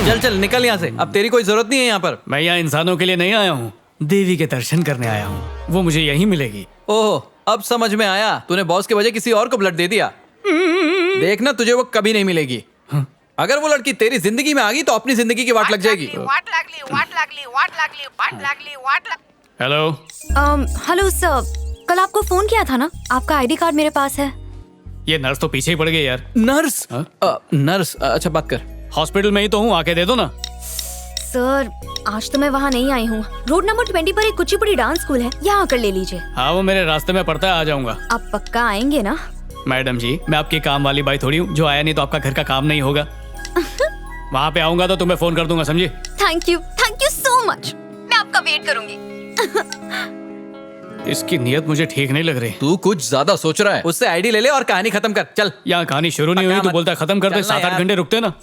चल चल निकल यहाँ से, अब तेरी कोई जरूरत नहीं है यहाँ पर। मैं यहाँ इंसानों के लिए नहीं आया हूँ, देवी के दर्शन करने आया हूँ। वो मुझे यहीं मिलेगी। ओह, अब समझ में आया, तूने बॉस की वजह किसी और को ब्लड दे दिया। देखना तुझे वो कभी नहीं मिलेगी। अगर वो लड़की तेरी जिंदगी में आ गई तो अपनी जिंदगी की वाट लग जाएगी। हेलो हेलो सर, कल आपको फोन किया था ना, आपका आईडी कार्ड मेरे पास है। ये नर्स तो पीछे ही पड़ गई यार। नर्स? नर्स? अच्छा बात कर। हॉस्पिटल में ही तो हूँ, आके दे दो ना। सर आज तो मैं वहाँ नहीं आई हूँ। रोड नंबर 20 पर एक कुचिपुड़ी डांस स्कूल है, यहाँ आकर ले लीजिए। हाँ वो मेरे रास्ते में पड़ता है, आ जाऊंगा। आप पक्का आएंगे ना? मैडम जी, मैं आपकी काम वाली बाई थोड़ी हूँ जो आया नहीं तो आपका घर का काम नहीं होगा। वहाँ पे आऊंगा तो तुम्हें फोन कर दूंगा, समझी? थैंक यू सो मच, मैं आपका वेट करूंगी। इसकी नीयत मुझे ठीक नहीं लग रही। तू कुछ ज्यादा सोच रहा है। उससे आईडी ले ले और कहानी खत्म कर। चल। यहाँ कहानी शुरू नहीं हुई तो बोलता है खत्म कर दे। 7-8 घंटे रुकते ना।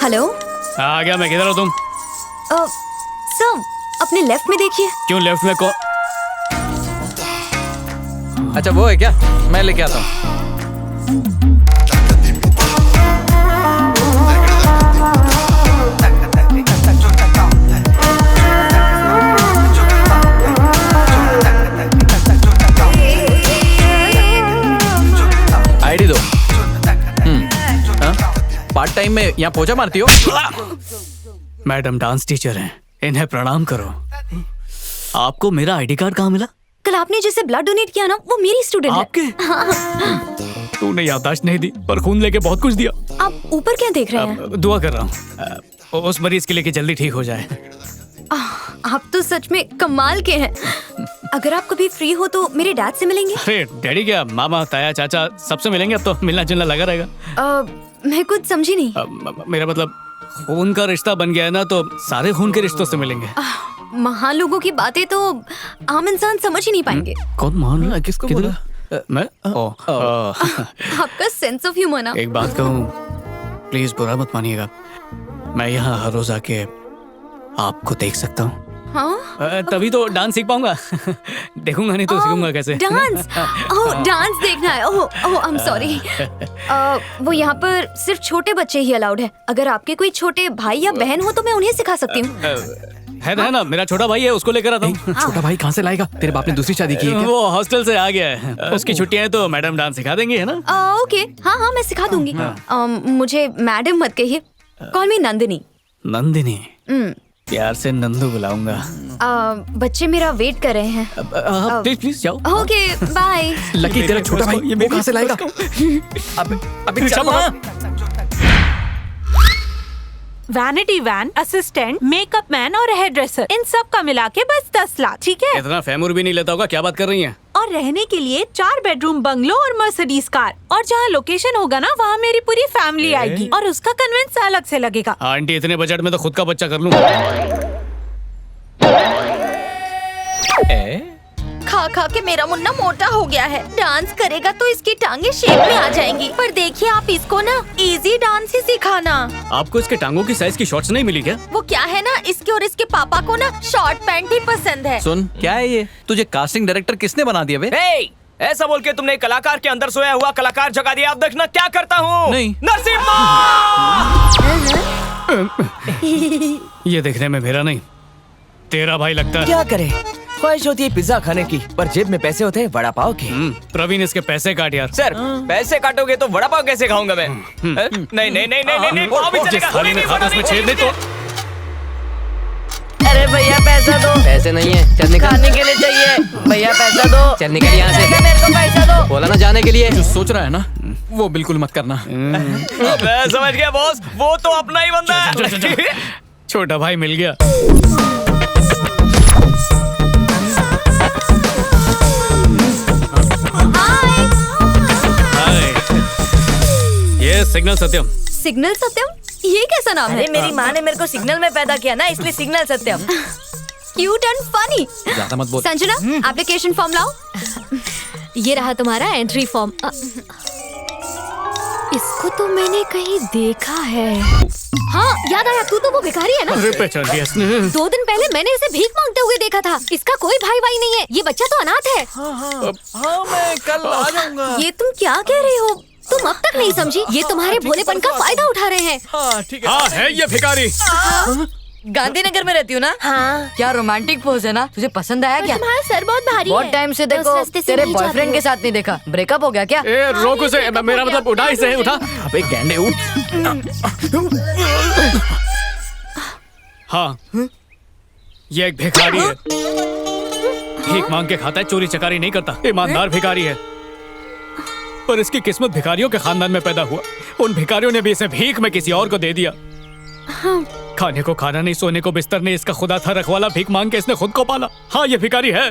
हेलो। आ गया मैं, किधर हो तुम? सर अपने लेफ्ट में देखिए। क्यों लेफ्ट में? अच्छा वो है क्या? मैं लेके आता हूँ। आईडी दो। पार्ट टाइम में यहाँ पोछा मारती हो? मैडम डांस टीचर हैं, इन्हें प्रणाम करो। आपको मेरा आईडी कार्ड कहाँ मिला? कल आपने जिसे ब्लड डोनेट किया ना, वो मेरी स्टूडेंट है। आपके? तूने याददाश्त नहीं दी पर खून लेके बहुत कुछ दिया। आप ऊपर क्या देख रहे हैं? दुआ कर रहा हूँ उस मरीज के लिए कि जल्दी ठीक हो जाए। आप तो सच में कमाल के हैं। अगर आप कभी फ्री हो तो मेरे डैड से मिलेंगे? अरे डैडी क्या, मामा ताया चाचा सबसे मिलेंगे। अब तो मिलना जुलना लगा रहेगा। मैं कुछ समझी नहीं। मेरा मतलब खून का रिश्ता बन गया है ना, तो सारे खून के रिश्तों से मिलेंगे। महान लोगों की बातें तो आम इंसान समझ ही नहीं पाएंगे। कौन महान? किसको बोला? मैं? आपका सेंस ऑफ ह्यूमर ना। एक बात कहूँ, प्लीज बुरा मत मानिएगा, मैं यहाँ हर रोज आके आपको देख सकता हूँ। हाँ? तभी तो डांस सीख पाऊंगा। देखूंगा नहीं तो सीखूंगा कैसे? डांस? ओह डांस देखना है। ओह आई एम सॉरी। वो यहाँ पर सिर्फ छोटे बच्चे ही अलाउड है। अगर आपके कोई छोटे भाई या बहन हो तो मैं उन्हें सिखा सकती हूँ। है ना, मेरा छोटा भाई है, उसको लेकर आता हूँ। छोटा भाई कहाँ से लाएगा? तेरे बाप ने दूसरी शादी की है क्या? वो हॉस्टल से आ गया है, उसकी छुट्टियां हैं तो मैडम डांस सिखा देंगी, है ना? ओके हाँ मैं सिखा दूंगी। मुझे मैडम मत कहिए, कॉल मी नंदिनी। नंदिनी? प्यार से नंदू बुलाऊंगा। बच्चे मेरा वेट कर रहे हैं। प्लीज जाओ। Okay bye. लकी तेरा छोटा भाई वो कहाँ से लाएगा? अभी चल ना। Vanity van, assistant, makeup man और हेयर ड्रेसर, इन सब का मिला के बस 10 लाख, ठीक है? इतना फैमूर भी नहीं लेता होगा, क्या बात कर रही हैं? और रहने के लिए 4 बेडरूम बंगलो और मर्सिडीज कार, और जहाँ लोकेशन होगा ना वहाँ मेरी पूरी फैमिली आएगी और उसका कन्वेंस अलग से लगेगा। आंटी इतने बजट में तो खुद का बच्चा कर लूं। खा खा के मेरा मुन्ना मोटा हो गया है। डांस करेगा तो इसकी टांगे शेप में आ जाएंगी। पर देखिए आप इसको ना इजी डांस ही सिखाना। आपको इसके टांगों की साइज की शॉर्ट्स नहीं मिली क्या? वो क्या है ना, इसके और इसके पापा को ना शॉर्ट पैंट ही पसंद है। सुन क्या है ये? तुझे कास्टिंग डायरेक्टर किसने बना दिया बे? ऐसा बोल के तुमने कलाकार के अंदर सोया हुआ कलाकार जगा दिया। अब देखना क्या करता हूँ। नहीं। नरसिम्हा! ये देखने में मेरा नहीं तेरा भाई लगता है। क्या करे, ख्वाहिश होती है पिज्जा खाने की, पर जेब में पैसे होते हैं वड़ा पाव के। प्रवीण इसके पैसे काट यार। सर पैसे काटोगे तो वड़ा पाव कैसे खाऊंगा मैं? नहीं नहीं नहीं नहीं नहीं, पाव भी चलेगा। थाली में खाता उसमें छेद नहीं तो। अरे भैया पैसा दो। पैसे नहीं है, चल निकल। खाने के लिए चाहिए भैया, पैसा दो। चल निकल यहाँ से। मेरे को पैसा दो। बोला ना जाने के लिए। जो सोच रहा है ना वो बिल्कुल मत करना। मैं समझ गया बॉस, वो तो अपना ही बंदा है। छोटा भाई मिल गया। ये सिग्नल सत्यम। सिग्नल सत्यम? ये कैसा नाम है? अरे मेरी माँ ने मेरे को सिग्नल में पैदा किया ना, इसलिए signal Satyam. Cute and funny. ज्यादा मत बोल। संजना एप्लीकेशन फॉर्म लाओ। ये रहा तुम्हारा एंट्री फॉर्म। इसको तो मैंने कहीं देखा है। हाँ याद आया, तू तो वो भिखारी है ना। अरे पहचान लिया इसने। 2 दिन पहले मैंने इसे भीख मांगते हुए देखा था। इसका कोई भाई भाई नहीं है, ये बच्चा तो अनाथ है। हाँ मैं कल आ जाऊंगा। ये तुम क्या कह रही हो? तुम अब तक नहीं समझी, ये तुम्हारे भोलेपन का फायदा उठा रहे हैं। हाँ ठीक है। हाँ है ये भिखारी। गांधीनगर में रहती हूँ ना। हाँ। क्या रोमांटिक पोज है ना, तुझे पसंद आया क्या? तुम्हारा सर बहुत भारी बहुत है। टाइम से मैं उस देखो रास्ते से तेरे नहीं जाती बॉयफ्रेंड हूँ। के साथ नहीं देखा, ब्रेकअप हो गया क्या? ए रोक उसे, मेरा मतलब उठा इसे, उठा। अबे गैंडे उठ। हाँ ये एक भिखारी है, भीख मांग के खाता है, चोरी चकारी नहीं करता, ईमानदार भिखारी है। पर इसकी किस्मत भिखारियों के खानदान में पैदा हुआ। उन भिखारियों ने भी इसे भीख में किसी और को दे दिया। खाने को खाना नहीं, सोने को बिस्तर नहीं, इसका खुदा था रखवाला, भीख मांग के इसने खुद को पाला। हाँ ये भिखारी है।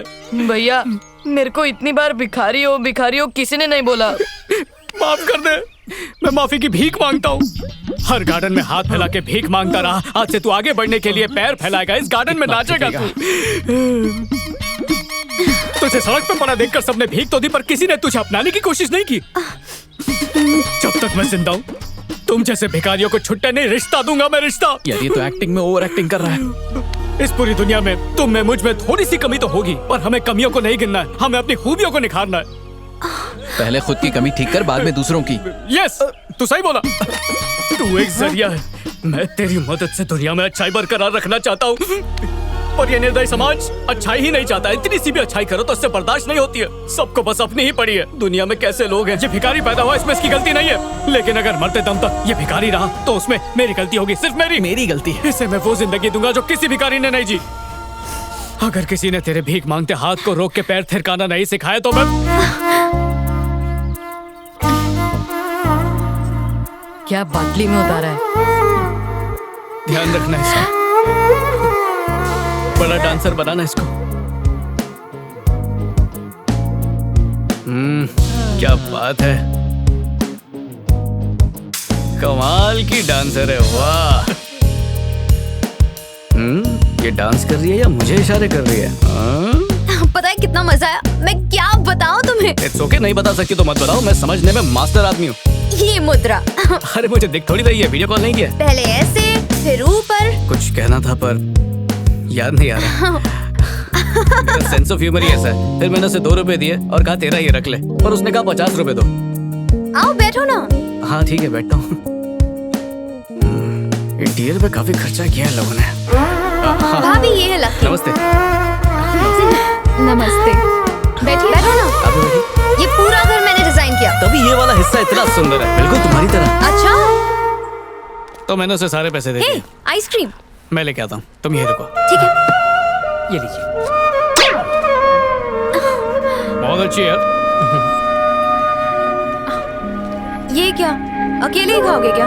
भैया मेरे को इतनी बार भिखारी हो किसी ने नहीं बोला। माफ कर दे, मैं माफी की भीख मांगता हूँ। हर गार्डन में हाथ फैला के भीख मांगता रहा, आज से तू आगे बढ़ने के लिए पैर फैलाएगा, इस गार्डन में नाचेगा तू। तुझे सड़क पे पड़ा देखकर सबने भीख तो दी, पर किसी ने तुझे अपनाने की कोशिश नहीं की। जब तक मैं जिंदा हूँ तुम जैसे भिखारियों को छुट्टे नहीं, रिश्ता दूंगा मैं, रिश्ता। यार ये तो एक्टिंग में ओवर एक्टिंग कर रहा है। इस पूरी दुनिया में तुम में मुझ में थोड़ी सी कमी तो होगी, पर हमें कमियों को नहीं गिनना है, हमें अपनी खूबियों को निखारना है। पहले खुद की कमी ठीक कर, बाद में दूसरों की। यस तू सही बोला। तू एक जरिया है, मैं तेरी मदद से दुनिया में अच्छाई बरकरार रखना चाहता हूँ, पर ये निर्दयी समाज अच्छाई ही नहीं चाहता। इतनी सी भी अच्छाई करो तो उससे बर्दाश्त नहीं होती है। सबको बस अपनी ही पड़ी है। दुनिया में कैसे लोग हैं। ये भिखारी पैदा हुआ, इसमें इसकी गलती नहीं है, लेकिन अगर मरते दम तक ये भिखारी रहा तो उसमें मेरी गलती होगी, सिर्फ मेरी गलती है। इसे मैं वो जिंदगी दूंगा जो किसी भिखारी ने नहीं जी। अगर किसी ने तेरे भीख मांगते हाथ को रोक के पैर थिरकाना नहीं सिखाया तो मैं क्या बाटली में उतारा है? ध्यान रखना इसका, बड़ा डांसर बनाना इसको। क्या बात है, कमाल की डांसर है, वाह। ये डांस कर रही है या मुझे इशारे कर रही है? पता है कितना मजा आया, मैं क्या बताऊं तुम्हें। इट्स ओके, नहीं बता सकती तो मत बताओ, मैं समझने में मास्टर आदमी हूँ। ये मुद्रा। अरे मुझे दिख थोड़ी रही है, वीडियो कॉल नहीं किया। पहले ऐसे फिर ऊपर। कुछ कहना था पर याद नहीं आ रहा। मेरा सेंस ऑफ ह्यूमर ही ऐसा है। फिर मैंने उसे 2 रुपए दिए और कहा तेरा ये रख ले, और उसने कहा 50 रुपए दो। आओ बैठो ना। हाँ ठीक है बैठता हूँ। इंटीरियर पे काफी खर्चा किया है लोगों ने। भाभी ये है लकी। नमस्ते। नमस्ते। बैठिए। बैठो ना। आप भी बैठिए। ये पूरा घर मैंने डिजाइन किया। तभी ये वाला हिस्सा इतना सुंदर है, बिल्कुल तुम्हारी तरह। अच्छा। तो मैंने उसे सारे पैसे दे हे दिए। आइसक्रीम। मैं लेके आता हूँ, तुम यही रुको। ठीक है। ये लीजिए। बहुत अच्छी है। ये क्या अकेले ही खाओगे क्या?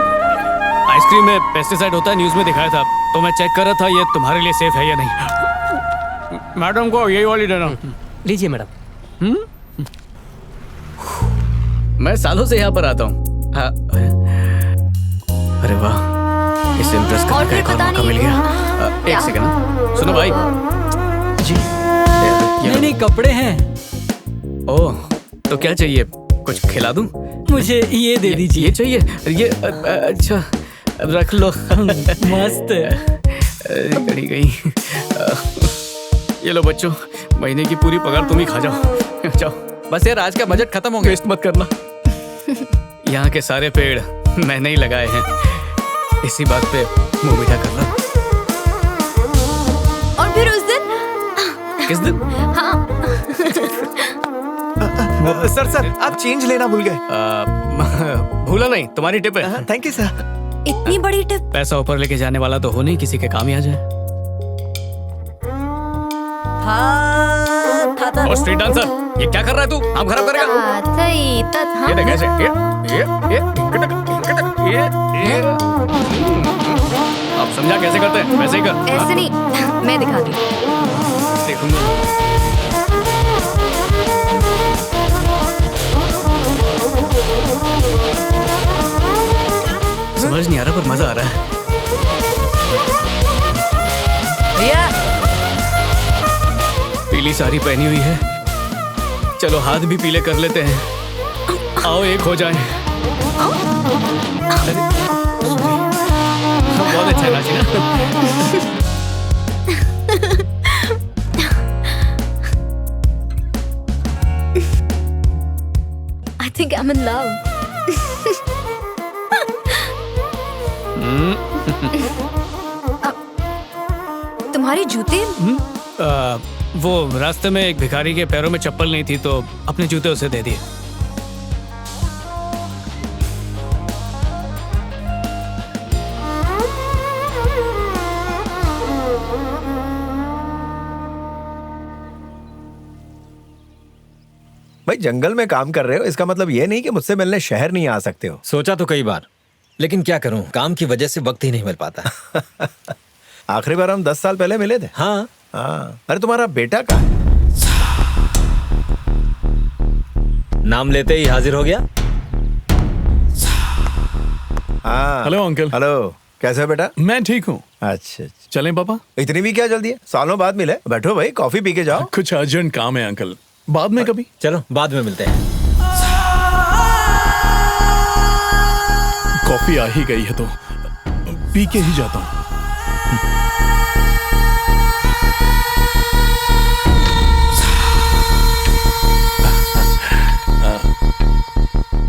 आइसक्रीम में पेस्टिसाइड होता है, न्यूज में दिखाया था, तो मैं चेक कर रहा था ये तुम्हारे लिए सेफ है या नहीं। मैडम को यही वाली देना। लीजिए मैडम। मैं सालों से यहाँ पर आता हूँ। हाँ। अरे वाह, इसे इम्प्रेस और करने का फिर एक और पता मौका नहीं- मिल गया। क्या? एक सेकंड ना, सुनो भाई जी ये नहीं नहीं कपड़े हैं। ओह तो क्या चाहिए, कुछ खिला दूं? मुझे ये दे ये दीजिए। चाहिए, ये अच्छा रख लो। मस्त। कड़ी गई। ये लो बच्चों, महीने की पूरी पगार तुम ही खा जाओ। जाओ, बस यार आज का बजट खत्म हो गया। वेस्ट मत करना। यहाँ के सारे पेड़ मैंने ही लगाए हैं, इसी बात पे मुंह मीठा कर लो। और फिर उस दिन किस दिन? हाँ सर आप चेंज लेना भूल गए। भूला नहीं, तुम्हारी टिप है। Thank you sir. इतनी बड़ी टिप। पैसा ऊपर लेके जाने वाला तो हो नहीं, किसी के काम ही आ जाए। और स्ट्रीट डांसर, ये क्या कर रहा है तू? आप खराब करेगा। ये देख ऐसे, ये। आप समझा कैसे करते हैं, वैसे ही कर। ऐसे नहीं, मैं दिखाती हूँ। देखूंगा। समझ नहीं आ रहा पर मजा आ रहा है। भैया पीली साड़ी पहनी हुई है, चलो हाथ भी पीले कर लेते हैं। आओ एक हो जाए। अरे, बहुत अच्छा है नाजी ना। I think I'm in love. तुम्हारे जूते? वो रास्ते में एक भिखारी के पैरों में चप्पल नहीं थी तो अपने जूते उसे दे दिए। भाई जंगल में काम कर रहे हो इसका मतलब ये नहीं कि मुझसे मिलने शहर नहीं आ सकते हो। सोचा तो कई बार, लेकिन क्या करूं, काम की वजह से वक्त ही नहीं मिल पाता। आखिरी बार हम 10 साल पहले मिले थे। हाँ, अरे तुम्हारा बेटा कहाँ है? नाम लेते ही हाजिर हो गया। हाँ। Hello uncle. हेलो, कैसे हो बेटा? मैं ठीक हूँ। अच्छा अच्छा। चलें पापा? इतनी भी क्या जल्दी है? सालों बाद मिले, बैठो भाई कॉफी पी के जाओ। कुछ अर्जेंट काम है अंकल, बाद में कभी। चलो बाद में मिलते हैं। कॉफी आ ही गई है तो पी के ही जाता हूँ।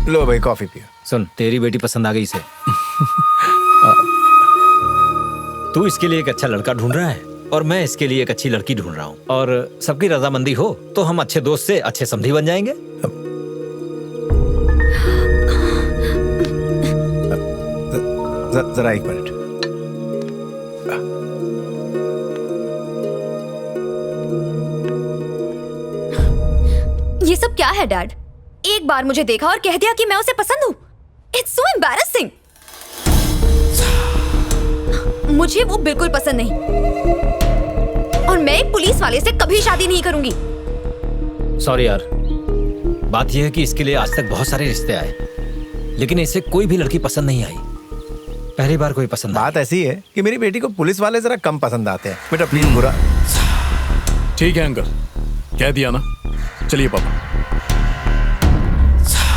लो भाई कॉफी पियो। सुन, तेरी बेटी पसंद आ गई इसे। तू इसके लिए एक अच्छा लड़का ढूंढ रहा है और मैं इसके लिए एक अच्छी लड़की ढूंढ रहा हूँ, और सबकी रजामंदी हो तो हम अच्छे दोस्त से अच्छे समधी बन जाएंगे। जरा एक मिनट। ये सब क्या है डैड? एक बार मुझे देखा और कह दिया कि मैं उसे पसंद हूँ। It's so embarrassing. मुझे वो बिल्कुल पसंद नहीं, और मैं एक पुलिस वाले से कभी शादी नहीं करूंगी। सॉरी यार, बात यह है कि इसके लिए आज तक बहुत सारे रिश्ते आए, लेकिन इसे कोई भी लड़की पसंद नहीं आई। पहली बार कोई पसंद आई। बात ऐसी है कि मेरी बेटी को पुलिस वाले जरा कम पसंद आते हैं। बेटा प्लीज बुरा। ठीक है अंकल, कह दिया ना। चलिए पापा।